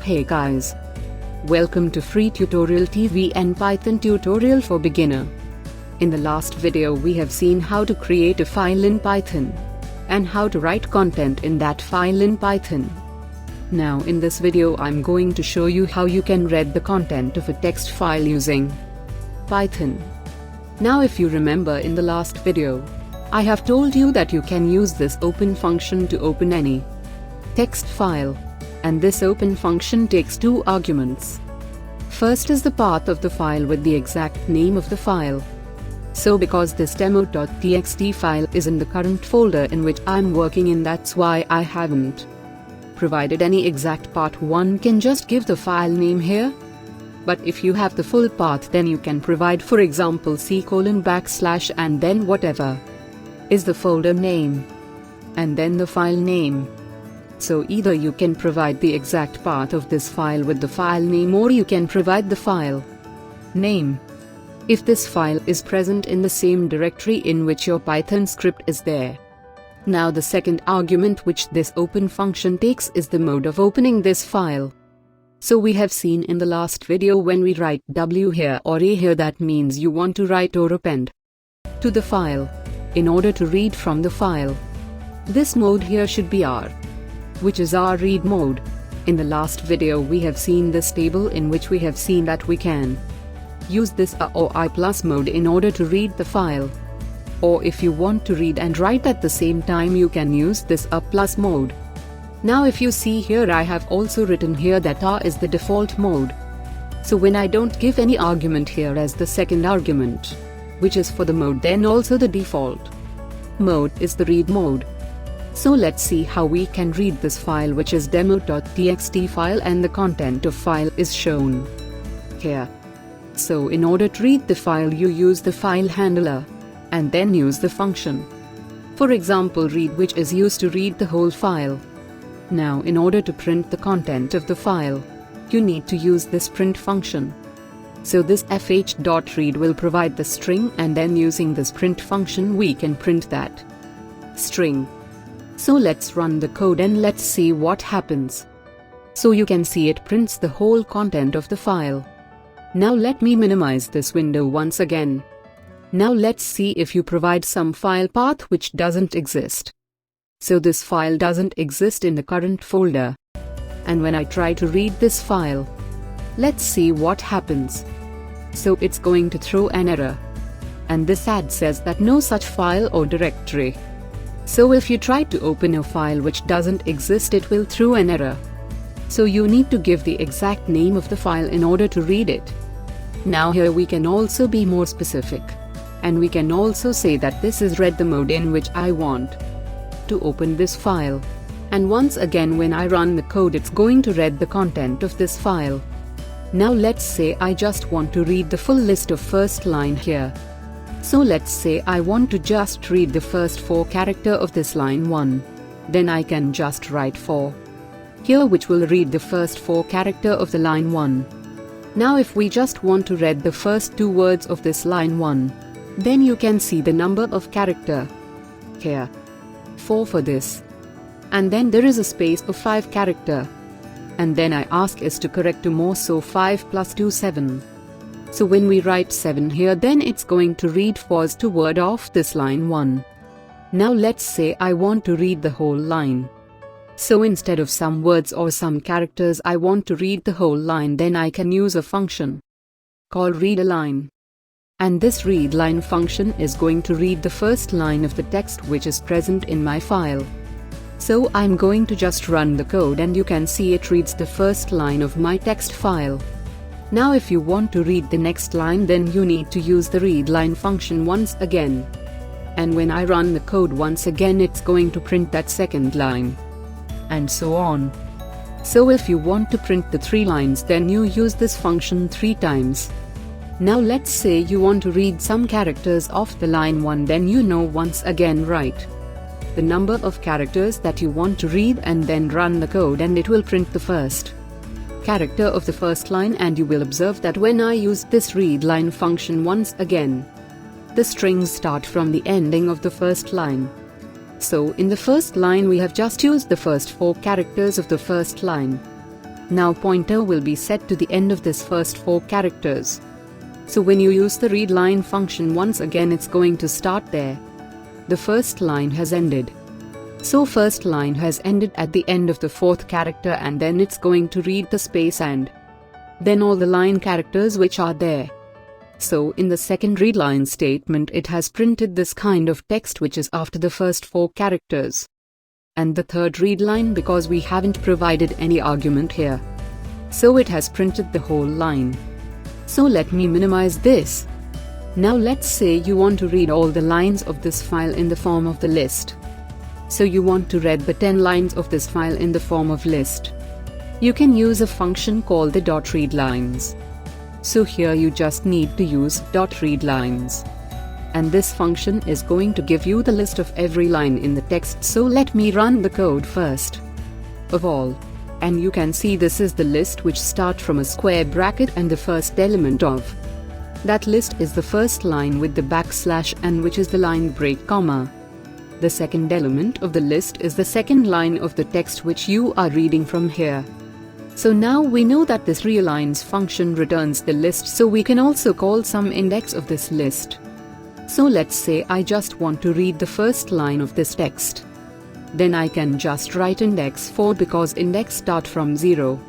Hey guys! Welcome to Free Tutorial TV and Python tutorial for beginner. In the last video we have seen how to create a file in Python and how to write content in that file in Python. Now in this video I'm going to show you how you can read the content of a text file using Python. Now if you remember in the last video, I have told you that you can use this open function to open any text file. And this open function takes two arguments. First is the path of the file with the exact name of the file. So because this demo.txt file is in the current folder in which I'm working in, that's why I haven't provided any exact path. One can just give the file name here. But if you have the full path, then you can provide, for example, c:\/ and then whatever is the folder name and then the file name. So either you can provide the exact path of this file with the file name, or you can provide the file name if this file is present in the same directory in which your Python script is there. Now the second argument which this open function takes is the mode of opening this file. So we have seen in the last video, when we write W here or A here, that means you want to write or append to the file in order to read from the file. This mode here should be R, which is our read mode. In the last video we have seen this table in which we have seen that we can use this A or I+ mode in order to read the file. Or if you want to read and write at the same time, you can use this A+ mode. Now if you see here, I have also written here that A is the default mode. So when I don't give any argument here as the second argument, which is for the mode, then also the default mode is the read mode. So let's see how we can read this file, which is demo.txt file, and the content of file is shown here. So in order to read the file, you use the file handler and then use the function. For example, read, which is used to read the whole file. Now in order to print the content of the file, you need to use this print function. So this fh.read will provide the string, and then using this print function we can print that string. So let's run the code and let's see what happens. So you can see it prints the whole content of the file. Now let me minimize this window once again. Now let's see if you provide some file path which doesn't exist. So this file doesn't exist in the current folder. And when I try to read this file, let's see what happens. So it's going to throw an error. And this ad says that no such file or directory. So if you try to open a file which doesn't exist, it will throw an error. So you need to give the exact name of the file in order to read it. Now here we can also be more specific. And we can also say that this is read the mode in which I want to open this file. And once again when I run the code, it's going to read the content of this file. Now let's say I just want to read the full list of first line here. So let's say I want to just read the first 4 characters of this line 1. Then I can just write 4 here, which will read the first 4 characters of the line 1. Now if we just want to read the first 2 words of this line 1, then you can see the number of characters here, 4 for this. And then there is a space of 5 characters. And then I ask is to correct to more, so 5 plus 2, 7. So when we write 7 here, then it's going to read first 2 words of this line 1. Now let's say I want to read the whole line. So instead of some words or some characters, I want to read the whole line, then I can use a function called readLine. And this readLine function is going to read the first line of the text which is present in my file. So I'm going to just run the code, and you can see it reads the first line of my text file. Now if you want to read the next line, then you need to use the readLine function once again. And when I run the code once again, it's going to print that second line. And so on. So if you want to print the 3 lines, then you use this function 3 times. Now let's say you want to read some characters of the line 1, then you know once again write the number of characters that you want to read and then run the code, and it will print the first character of the first line. And you will observe that when I use this readLine function once again, the strings start from the ending of the first line. So in the first line we have just used the first 4 characters of the first line. Now pointer will be set to the end of this first 4 characters. So when you use the readLine function once again, it's going to start there. The first line has ended. So first line has ended at the end of the 4th character, and then it's going to read the space and then all the line characters which are there. So in the second readLine statement, it has printed this kind of text which is after the first 4 characters. And the third readLine, because we haven't provided any argument here, so it has printed the whole line. So let me minimize this. Now let's say you want to read all the lines of this file in the form of the list. So you want to read the 10 lines of this file in the form of list. You can use a function called the .readlines. So here you just need to use .readlines. And this function is going to give you the list of every line in the text. So let me run the code first of all. And you can see this is the list which start from a square bracket, and the first element of that list is the first line with the backslash, and which is the line break comma. The second element of the list is the second line of the text which you are reading from here. So now we know that this realigns function returns the list, so we can also call some index of this list. So let's say I just want to read the first line of this text. Then I can just write index 4 because index start from 0.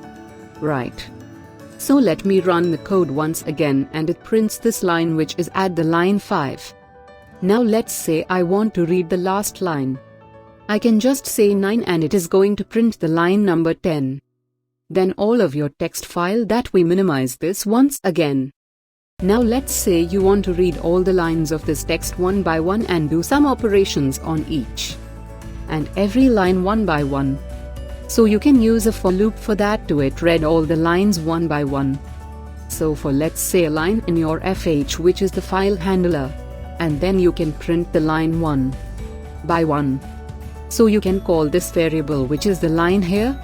Right. So let me run the code once again, and it prints this line which is at the line 5. Now let's say I want to read the last line. I can just say 9 and it is going to print the line number 10. Then all of your text file that we minimize this once again. Now let's say you want to read all the lines of this text one by one and do some operations on each and every line one by one. So you can use a for loop for that to it read all the lines one by one. So for let's say a line in your fh, which is the file handler, and then you can print the line one by one. So you can call this variable which is the line here.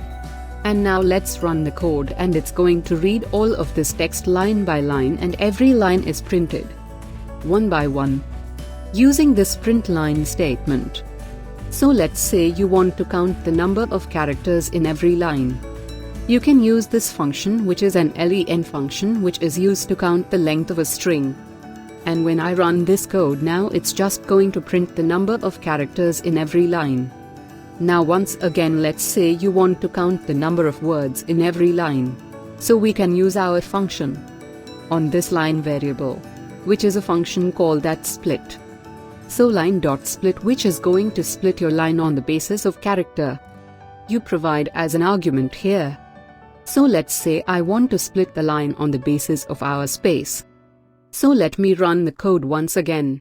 And now let's run the code, and it's going to read all of this text line by line, and every line is printed one by one using this print line statement. So let's say you want to count the number of characters in every line. You can use this function, which is an len function, which is used to count the length of a string. And when I run this code now, it's just going to print the number of characters in every line. Now once again, let's say you want to count the number of words in every line. So we can use our function on this line variable, which is a function called that split. So line.split, which is going to split your line on the basis of character you provide as an argument here. So let's say I want to split the line on the basis of our space. So let me run the code once again.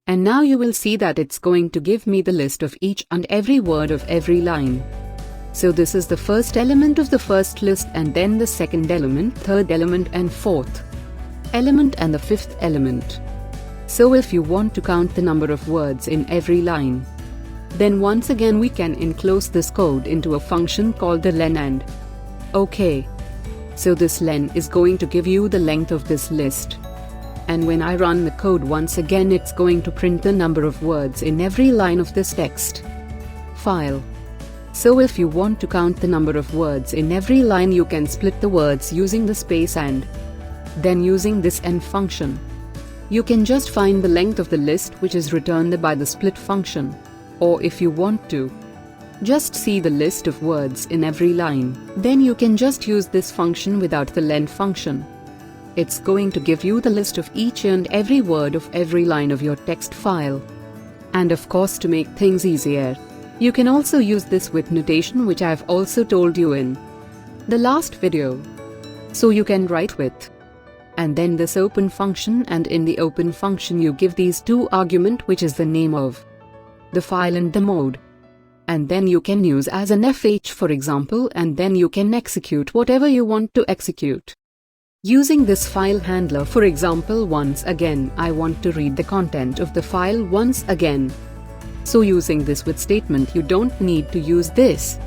And now you will see that it's going to give me the list of each and every word of every line. So this is the first element of the first list, and then the second element, third element and fourth element and the fifth element. So if you want to count the number of words in every line, then once again we can enclose this code into a function called the len and OK. So this len is going to give you the length of this list. And when I run the code once again, it's going to print the number of words in every line of this text file. So if you want to count the number of words in every line, you can split the words using the space, and then using this end function, you can just find the length of the list which is returned by the split function. Or if you want to just see the list of words in every line, then you can just use this function without the len function. It's going to give you the list of each and every word of every line of your text file. And of course, to make things easier, you can also use this with notation, which I've also told you in the last video. So you can write with and then this open function, and in the open function you give these two argument, which is the name of the file and the mode. And then you can use as an fh, for example, and then you can execute whatever you want to execute. Using this file handler, for example, once again, I want to read the content of the file once again. So using this with statement, you don't need to use this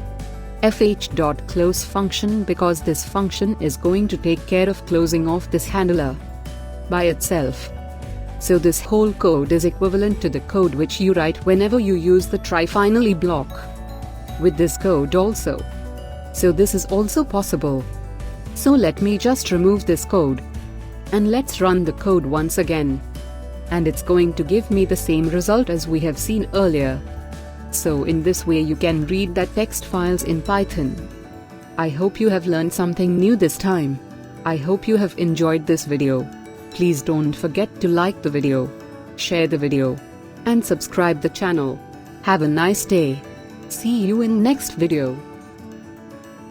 fh.close function, because this function is going to take care of closing off this handler by itself. So this whole code is equivalent to the code which you write whenever you use the try finally block with this code also. So this is also possible. So let me just remove this code. And let's run the code once again. And it's going to give me the same result as we have seen earlier. So in this way you can read that text files in Python. I hope you have learned something new this time. I hope you have enjoyed this video. Please don't forget to like the video, share the video, and subscribe the channel. Have a nice day. See you in next video.